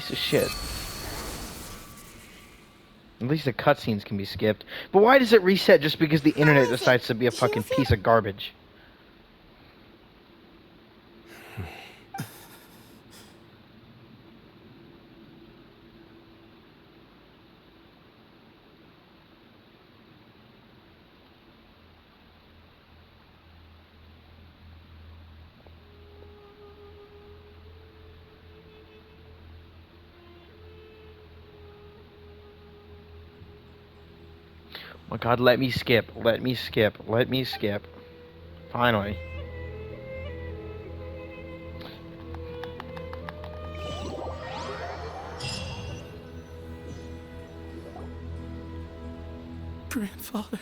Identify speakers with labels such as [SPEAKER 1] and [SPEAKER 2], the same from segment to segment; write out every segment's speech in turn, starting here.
[SPEAKER 1] Piece of shit. At least the cutscenes can be skipped. But why does it reset just because the internet decides to be a fucking piece of garbage? Oh my god, let me skip. Let me skip. Let me skip. Finally.
[SPEAKER 2] Grandfather.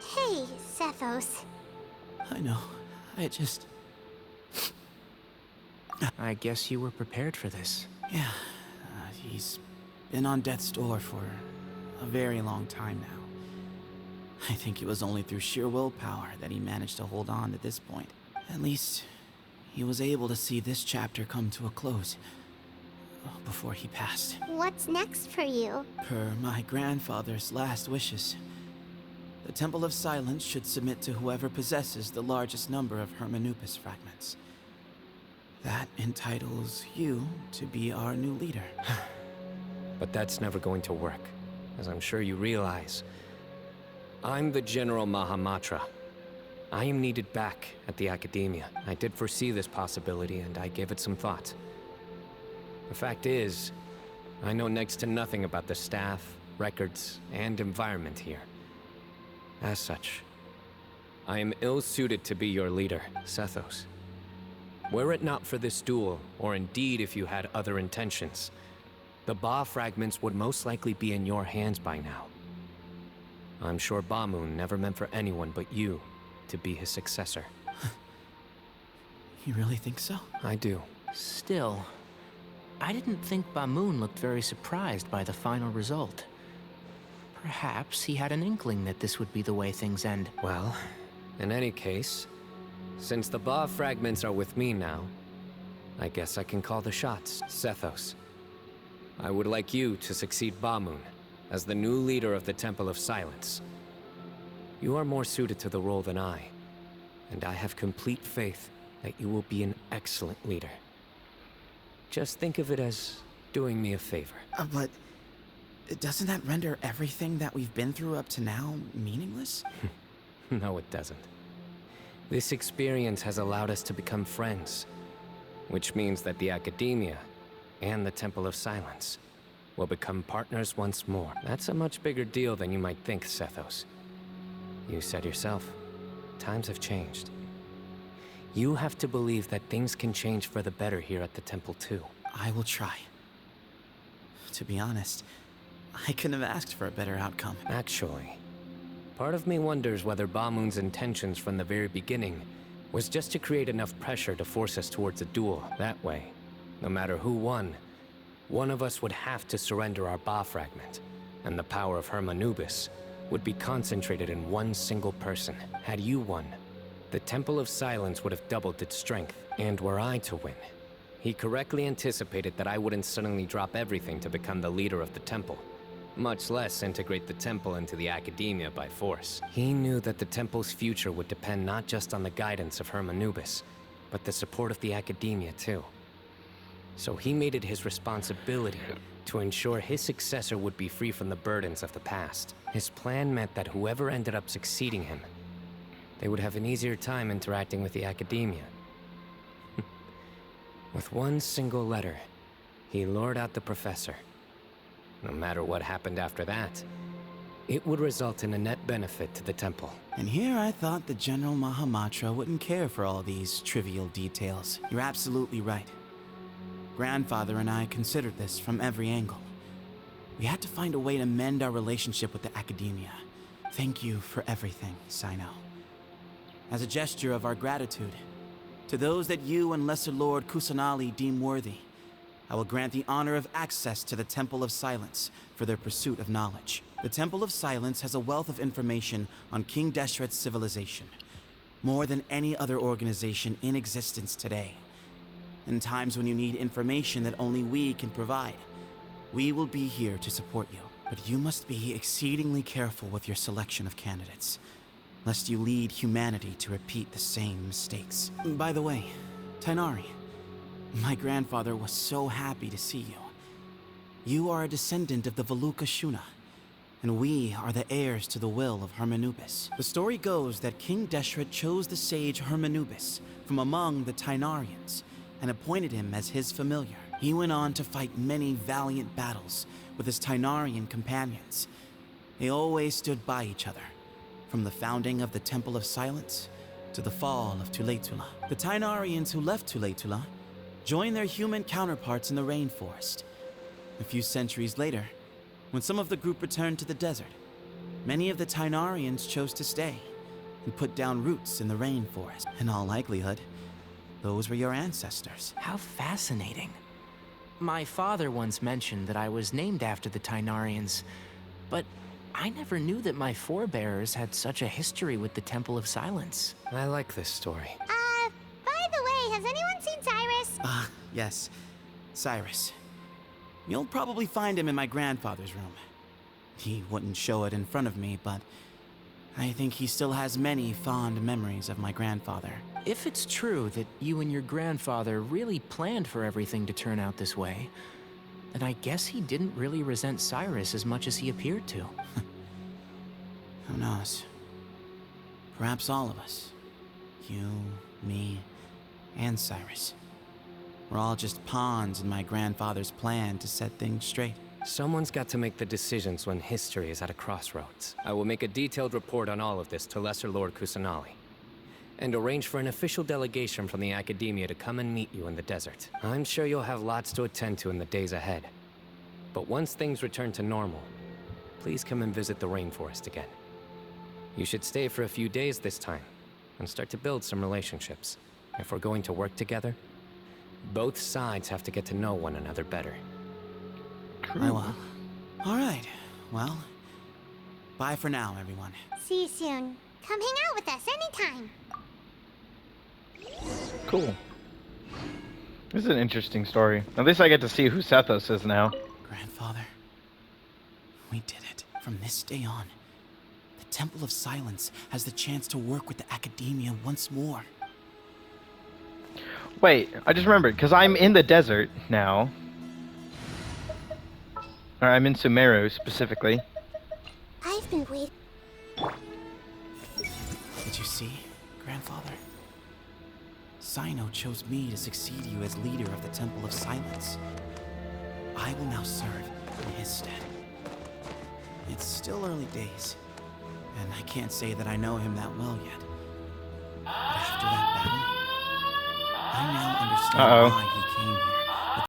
[SPEAKER 3] Hey, Sethos.
[SPEAKER 2] I know.
[SPEAKER 4] I guess you were prepared for this.
[SPEAKER 2] Yeah. He's been on death's door for a very long time now. I think it was only through sheer willpower that he managed to hold on to this point. At least, he was able to see this chapter come to a close before he passed.
[SPEAKER 3] What's next for you?
[SPEAKER 2] Per my grandfather's last wishes, the Temple of Silence should submit to whoever possesses the largest number of Hermanupis fragments. That entitles you to be our new leader.
[SPEAKER 4] But that's never going to work, as I'm sure you realize. I'm the General Mahamatra. I am needed back at the Academia. I did foresee this possibility, and I gave it some thought. The fact is, I know next to nothing about the staff, records, and environment here. As such, I am ill-suited to be your leader, Sethos. Were it not for this duel, or indeed if you had other intentions, the Ba fragments would most likely be in your hands by now. I'm sure Bamoon never meant for anyone but you to be his successor.
[SPEAKER 2] You really think so?
[SPEAKER 4] I do.
[SPEAKER 5] Still, I didn't think Bamoon looked very surprised by the final result. Perhaps he had an inkling that this would be the way things end.
[SPEAKER 4] Well, in any case, since the Ba fragments are with me now, I guess I can call the shots. Sethos, I would like you to succeed Bamoon as the new leader of the Temple of Silence. You are more suited to the role than I, and I have complete faith that you will be an excellent leader. Just think of it as doing me a favor.
[SPEAKER 2] But doesn't that render everything that we've been through up to now meaningless?
[SPEAKER 4] No, it doesn't. This experience has allowed us to become friends, which means that the Academia and the Temple of Silence will become partners once more. That's a much bigger deal than you might think, Sethos. You said yourself, times have changed. You have to believe that things can change for the better here at the Temple too.
[SPEAKER 2] I will try. To be honest, I couldn't have asked for a better outcome.
[SPEAKER 4] Actually, part of me wonders whether Bamoon's intentions from the very beginning was just to create enough pressure to force us towards a duel. That way, no matter who won, one of us would have to surrender our Ba fragment, and the power of Hermanubis would be concentrated in one single person. Had you won, the Temple of Silence would have doubled its strength. And were I to win, he correctly anticipated that I wouldn't suddenly drop everything to become the leader of the Temple, much less integrate the Temple into the Academia by force. He knew that the Temple's future would depend not just on the guidance of Hermanubis, but the support of the Academia too. So he made it his responsibility to ensure his successor would be free from the burdens of the past. His plan meant that whoever ended up succeeding him, they would have an easier time interacting with the Academia. With one single letter, he lured out the professor. No matter what happened after that, it would result in a net benefit to the Temple.
[SPEAKER 2] And here I thought the General Mahamatra wouldn't care for all these trivial details. You're absolutely right. Grandfather and I considered this from every angle. We had to find a way to mend our relationship with the Academia. Thank you for everything, Cyno. As a gesture of our gratitude, to those that you and Lesser Lord Kusanali deem worthy, I will grant the honor of access to the Temple of Silence for their pursuit of knowledge. The Temple of Silence has a wealth of information on King Deshret's civilization, more than any other organization in existence today. In times when you need information that only we can provide, we will be here to support you. But you must be exceedingly careful with your selection of candidates, lest you lead humanity to repeat the same mistakes. By the way, Tainari, my grandfather was so happy to see you. You are a descendant of the Veluca Shuna, and we are the heirs to the will of Hermanubis. The story goes that King Deshret chose the sage Hermanubis from among the Tainarians and appointed him as his familiar. He went on to fight many valiant battles with his Tainarian companions. They always stood by each other, from the founding of the Temple of Silence to the fall of Tuletula. The Tainarians who left Tuletula joined their human counterparts in the rainforest. A few centuries later, when some of the group returned to the desert, many of the Tainarians chose to stay and put down roots in the rainforest. In all likelihood, those were your ancestors.
[SPEAKER 5] How fascinating. My father once mentioned that I was named after the Tainarians, but I never knew that my forebears had such a history with the Temple of Silence.
[SPEAKER 4] I like this story.
[SPEAKER 3] By the way, has anyone seen Cyrus?
[SPEAKER 2] Yes, Cyrus. You'll probably find him in my grandfather's room. He wouldn't show it in front of me, but I think he still has many fond memories of my grandfather.
[SPEAKER 5] If it's true that you and your grandfather really planned for everything to turn out this way, then I guess he didn't really resent Cyrus as much as he appeared to.
[SPEAKER 2] Who knows? Perhaps all of us. You, me, and Cyrus. We're all just pawns in my grandfather's plan to set things straight.
[SPEAKER 4] Someone's got to make the decisions when history is at a crossroads. I will make a detailed report on all of this to Lesser Lord Kusanali, and arrange for an official delegation from the Academia to come and meet you in the desert. I'm sure you'll have lots to attend to in the days ahead. But once things return to normal, please come and visit the rainforest again. You should stay for a few days this time, and start to build some relationships. If we're going to work together, both sides have to get to know one another better.
[SPEAKER 2] I will. Alright, well, bye for now, everyone.
[SPEAKER 3] See you soon. Come hang out with us anytime.
[SPEAKER 1] Cool. This is an interesting story. At least I get to see who Sethos is now.
[SPEAKER 2] Grandfather, we did it. From this day on, the Temple of Silence has the chance to work with the Academia once more.
[SPEAKER 1] Wait, I just remembered, because I'm in the desert now. Or I'm in Sumeru, specifically.
[SPEAKER 3] I've been waiting.
[SPEAKER 2] Did you see, Grandfather? Cyno chose me to succeed you as leader of the Temple of Silence. I will now serve in his stead. It's still early days, and I can't say that I know him that well yet. But after that battle, I now understand why